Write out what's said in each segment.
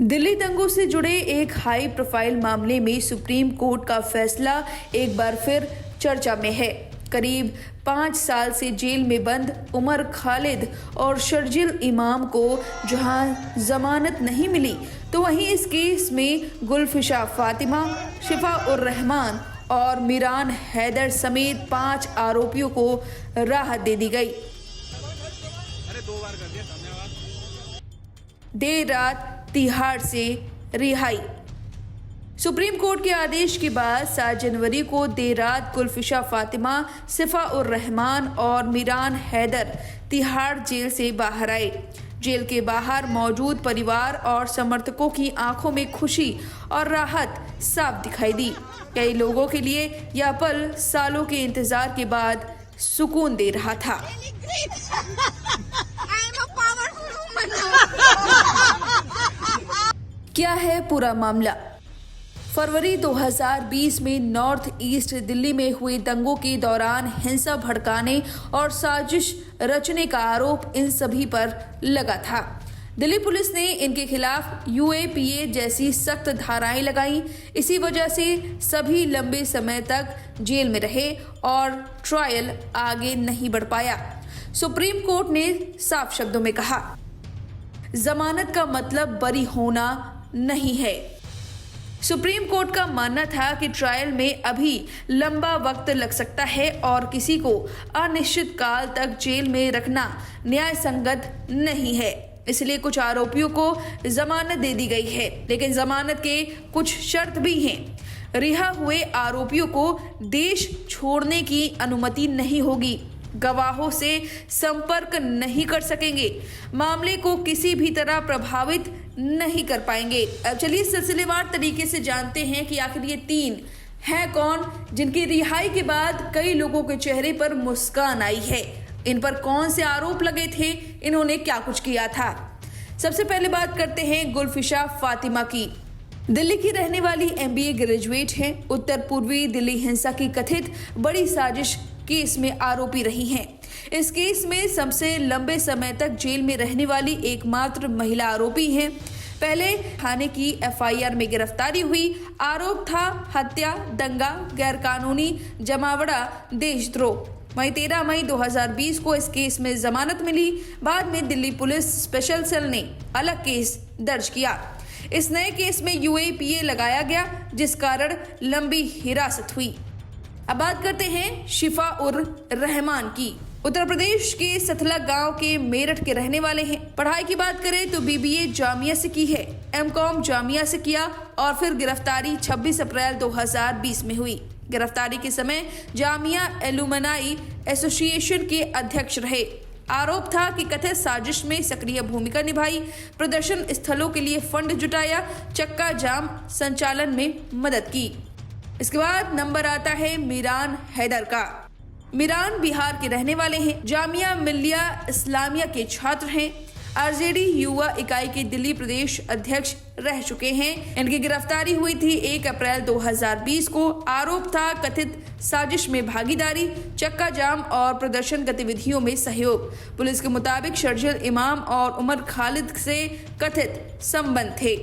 दिल्ली दंगों से जुड़े एक हाई प्रोफाइल मामले में सुप्रीम कोर्ट का फैसला एक बार फिर चर्चा में है। करीब 5 साल से जेल में बंद उमर खालिद और शर्जिल इमाम को जहां जमानत नहीं मिली, तो वहीं इस केस में गुलफिशा फातिमा, शिफा उर रहमान और मीरान हैदर समेत 5 आरोपियों को राहत दे दी गई। देर रात तिहाड़ से रिहाई। सुप्रीम कोर्ट के आदेश के बाद 7 जनवरी को देर रात गुलफिशा फातिमा, शिफा उर रहमान और मीरान हैदर तिहाड़ जेल से बाहर आए। जेल के बाहर मौजूद परिवार और समर्थकों की आंखों में खुशी और राहत साफ दिखाई दी। कई लोगों के लिए यह पल सालों के इंतजार के बाद सुकून दे रहा था। क्या है पूरा मामला? फरवरी 2020 में नॉर्थ ईस्ट दिल्ली में हुए दंगों के दौरान हिंसा भड़काने और साजिश रचने का आरोप इन सभी पर लगा था। दिल्ली पुलिस ने इनके खिलाफ यूएपीए जैसी सख्त धाराएं लगाई। इसी वजह से सभी लंबे समय तक जेल में रहे और ट्रायल आगे नहीं बढ़ पाया। सुप्रीम कोर्ट ने साफ शब्दों में कहा, जमानत का मतलब बरी होना नहीं है। सुप्रीम कोर्ट का मानना था कि ट्रायल में अभी लंबा वक्त लग सकता है और किसी को अनिश्चित काल तक जेल में रखना न्याय संगत नहीं है। इसलिए कुछ आरोपियों को जमानत दे दी गई है, लेकिन जमानत के कुछ शर्त भी हैं। रिहा हुए आरोपियों को देश छोड़ने की अनुमति नहीं होगी, गवाहों से संपर्क नहीं कर सकेंगे, मामले को किसी भी तरह प्रभावित नहीं कर पाएंगे। अब चलिए सिलसिलेवार तरीके से जानते हैं कि आखिर ये 3 हैं कौन, जिनकी रिहाई के बाद कई लोगों के चेहरे पर मुस्कान आई है। इन पर कौन से आरोप लगे थे, इन्होंने क्या कुछ किया था। सबसे पहले बात करते हैं गुलफिशा फातिमा की। दिल्ली की रहने वाली MBA ग्रेजुएट हैं। उत्तर पूर्वी दिल्ली हिंसा की कथित बड़ी साजिश केस में आरोपी रही हैं। इस केस में सबसे लंबे समय तक जेल में रहने वाली एकमात्र महिला आरोपी हैं। पहले थाने की FIR में गिरफ्तारी हुई। आरोप था हत्या, दंगा, गैरकानूनी जमावड़ा, देशद्रोह। वहीं 13 मई 2020 को इस केस में जमानत मिली। बाद में दिल्ली पुलिस स्पेशल सेल ने अलग केस दर्ज किया। इस नए केस में UAPA लगाया गया, जिस कारण लंबी हिरासत हुई। अब बात करते हैं शिफा उर रहमान की। उत्तर प्रदेश के सथला गांव के मेरठ के रहने वाले हैं। पढ़ाई की बात करें तो BBA जामिया से की है, MCOM जामिया से किया और फिर गिरफ्तारी 26 अप्रैल 2020 में हुई। गिरफ्तारी के समय जामिया एलुमनाई एसोसिएशन के अध्यक्ष रहे। आरोप था कि कथित साजिश में सक्रिय भूमिका निभाई, प्रदर्शन स्थलों के लिए फंड जुटाया, चक्का जाम संचालन में मदद की। इसके बाद नंबर आता है मीरान हैदर का। मीरान बिहार के रहने वाले हैं, जामिया मिल्लिया इस्लामिया के छात्र हैं, RJD युवा इकाई के दिल्ली प्रदेश अध्यक्ष रह चुके हैं। इनकी गिरफ्तारी हुई थी 1 अप्रैल 2020 को। आरोप था कथित साजिश में भागीदारी, चक्का जाम और प्रदर्शन गतिविधियों में सहयोग। पुलिस के मुताबिक शर्जिल इमाम और उमर खालिद से कथित संबंध थे।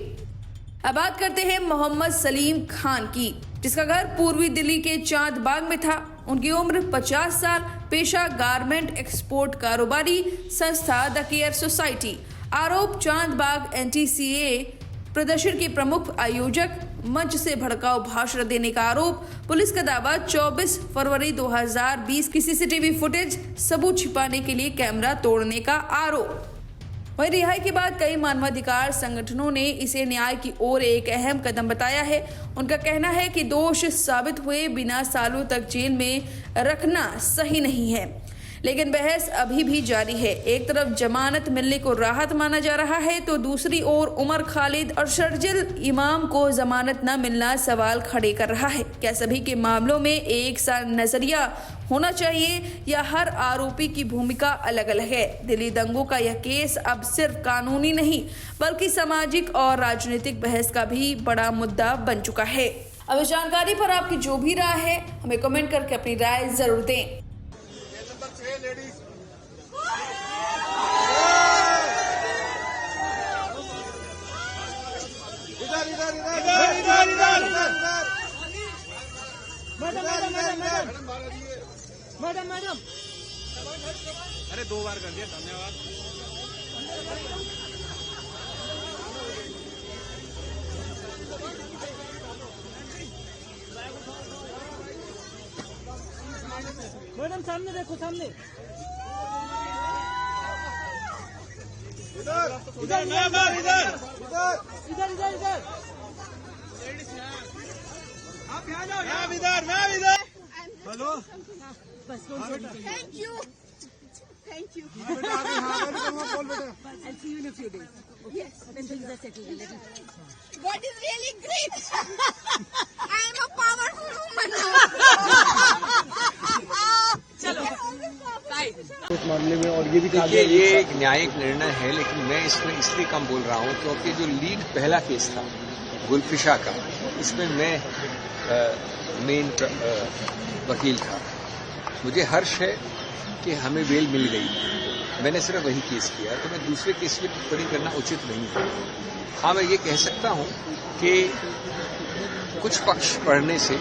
अब बात करते हैं मोहम्मद सलीम खान की, जिसका घर पूर्वी दिल्ली के चांद बाग में था। उनकी उम्र 50 साल, पेशा गारमेंट एक्सपोर्ट, कारोबारी संस्था द केयर सोसाइटी। आरोप चांद बाग NTCA प्रदर्शन के प्रमुख आयोजक, मंच से भड़काऊ भाषण देने का आरोप। पुलिस का दावा 24 फरवरी 2020 की CCTV फुटेज सबूत छिपाने के लिए कैमरा तोड़ने का आरोप। वहीं रिहाई के बाद कई मानवाधिकार संगठनों ने इसे न्याय की ओर एक अहम कदम बताया है। उनका कहना है कि दोष साबित हुए बिना सालों तक जेल में रखना सही नहीं है, लेकिन बहस अभी भी जारी है। एक तरफ जमानत मिलने को राहत माना जा रहा है, तो दूसरी ओर उमर खालिद और शर्जिल इमाम को जमानत न मिलना सवाल खड़े कर रहा है। क्या सभी के मामलों में एक सा नजरिया होना चाहिए या हर आरोपी की भूमिका अलग अलग है? दिल्ली दंगों का यह केस अब सिर्फ कानूनी नहीं, बल्कि सामाजिक और राजनीतिक बहस का भी बड़ा मुद्दा बन चुका है। अब इस जानकारी पर आपकी जो भी राय है, हमें कमेंट करके अपनी राय जरूर दें। मैडम अरे 2 बार कर दिया, धन्यवाद। मैडम सामने देखो, सामने इधर इधर इधर इधर इधर इधर आप यहाँ जाओ, मैं इधर hello Thank you. Thank you. I'll see you in a few days. Okay? Yes. When things are settled a little. What is really great? I am a powerful woman now. इस मामले में और ये भी कहा देखिए, ये एक न्यायिक निर्णय है, लेकिन मैं इसमें इसलिए कम बोल रहा हूं क्योंकि जो लीड पहला केस था गुलफिशा का, इसमें मैं मेन वकील था। मुझे हर्ष है कि हमें बेल मिल गई, मैंने सिर्फ वही केस किया, तो मैं दूसरे केस में टिप्पणी करना उचित नहीं है। हाँ, मैं ये कह सकता हूं कि कुछ पक्ष पढ़ने से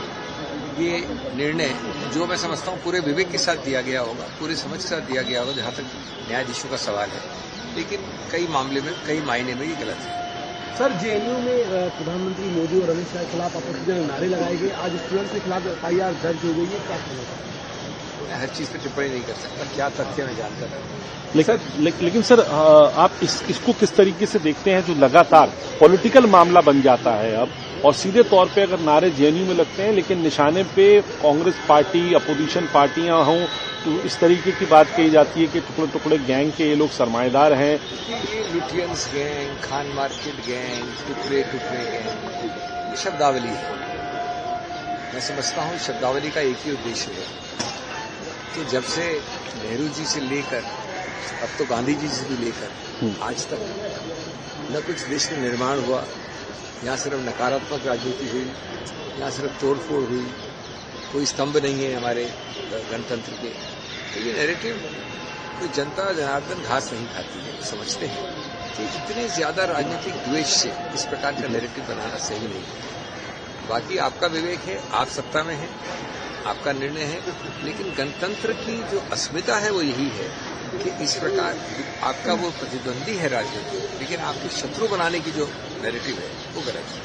ये निर्णय, जो मैं समझता हूं पूरे विवेक के साथ दिया गया होगा, पूरे समझ के साथ दिया गया होगा जहां तक न्यायाधीशों का सवाल है, लेकिन कई मामले में, कई मायने में ये गलत है। सर, जेएनयू में प्रधानमंत्री मोदी और अमित शाह के खिलाफ आपत्तिजनक नारे लगाए गए, आज स्टूडेंट के खिलाफ FIR दर्ज हो गई है, क्या कहना? मैं हर चीज पर टिप्पणी नहीं कर सकता, क्या तथ्य मैं जानता था। लेकिन सर, आप इसको किस तरीके से देखते हैं जो लगातार पॉलिटिकल मामला बन जाता है अब, और सीधे तौर पे अगर नारे जेएनयू में लगते हैं लेकिन निशाने पे कांग्रेस पार्टी, अपोजिशन पार्टियां हों, तो इस तरीके की बात कही जाती है कि टुकड़े टुकड़े गैंग के ये लोग सरमाएदार हैं। ये Lutyens gang, Khan market gang, टुकड़े टुकड़े गैंग, ये शब्दावली है। मैं समझता हूँ शब्दावली का एक ही उद्देश्य है कि जब से नेहरू जी से लेकर अब तो गांधी जी से भी लेकर आज तक न कुछ देश में निर्माण हुआ, यहाँ सिर्फ नकारात्मक राजनीति हुई, यहाँ सिर्फ तोड़फोड़ हुई, कोई स्तंभ नहीं है हमारे गणतंत्र के। तो ये नैरेटिव कोई जनता जनार्दन घास नहीं खाती है, समझते हैं कि इतने ज्यादा राजनीतिक द्वेष से इस प्रकार का नैरेटिव बनाना सही नहीं है। बाकी आपका विवेक है, आप सत्ता में हैं, आपका निर्णय है, लेकिन गणतंत्र की जो अस्मिता है वो यही है कि इस प्रकार आपका वो प्रतिद्वंदी है राजनीति, लेकिन आपके शत्रु बनाने की जो नैरेटिव है वो गलत है।